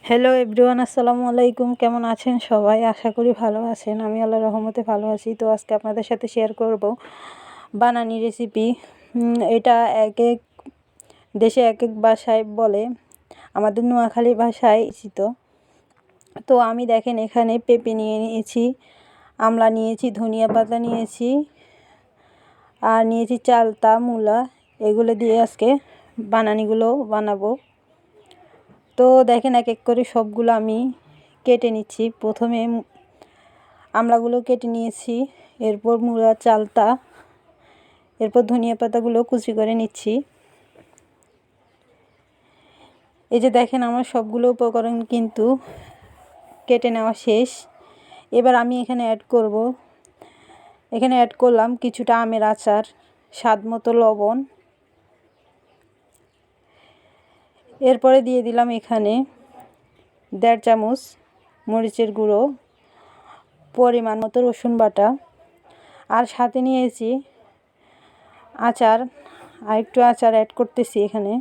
Hello everyone, আসসালামু আলাইকুম। কেমন আছেন সবাই? আশা করি ভালো আছেন। আমি আল্লাহর রহমতে ভালো আছি। তো আজকে আপনাদের সাথে শেয়ার করব বানানি রেসিপি। এটা এক এক দেশে এক এক ভাষায় বলে, আমাদের নোয়াখালী ভাষায় পরিচিত। তো আমি দেখেন এখানে পেঁপে নিয়ে নিয়েছি, আমলা নিয়েছি, ধনিয়া পাতা নিয়েছি, আর নিয়েছি চালতা, মূলা। এগুলো দিয়ে আজকে বানানিগুলো বানাবো। তো দেখেন এক এক করে সবগুলো আমি কেটে নিচ্ছি। প্রথমে আমলাগুলো কেটে নিয়েছি, এরপর মূলা, চালতা, এরপর ধনিয়া পাতাগুলো কুচি করে নিচ্ছি। এই যে দেখেন আমার সবগুলো উপকরণ কিন্তু কেটে নেওয়া শেষ। এবার আমি এখানে অ্যাড করলাম কিছুটা আমের আচার, স্বাদ মতো লবণ। এরপরে দিয়ে দিলাম এখানে 1.5 চামচ মরিচের গুঁড়ো, পরিমাণ মতো রসুন বাটা, আর সাথে নিয়েছি আচার। আর একটু আচার অ্যাড করতেছি এখানে,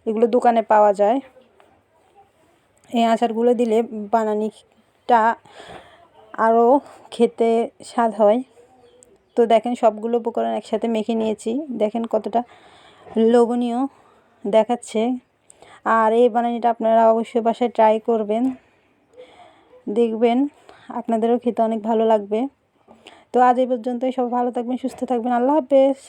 এগুলো দোকানে পাওয়া যায়। এই আচারগুলো দিলে বানানিটা আরও খেতে স্বাদ হয়। তো দেখেন সবগুলো উপকরণ একসাথে মেখে নিয়েছি, দেখেন কতটা লোভনীয় দেখাচ্ছে। আর এই বানানিটা আপনারা অবশ্যই বাসায় ট্রাই করবেন, দেখবেন আপনাদেরও খেতে অনেক ভালো লাগবে। তো আজ এই পর্যন্তই। সব ভালো থাকবেন, সুস্থ থাকবেন। আল্লাহ হাফেজ।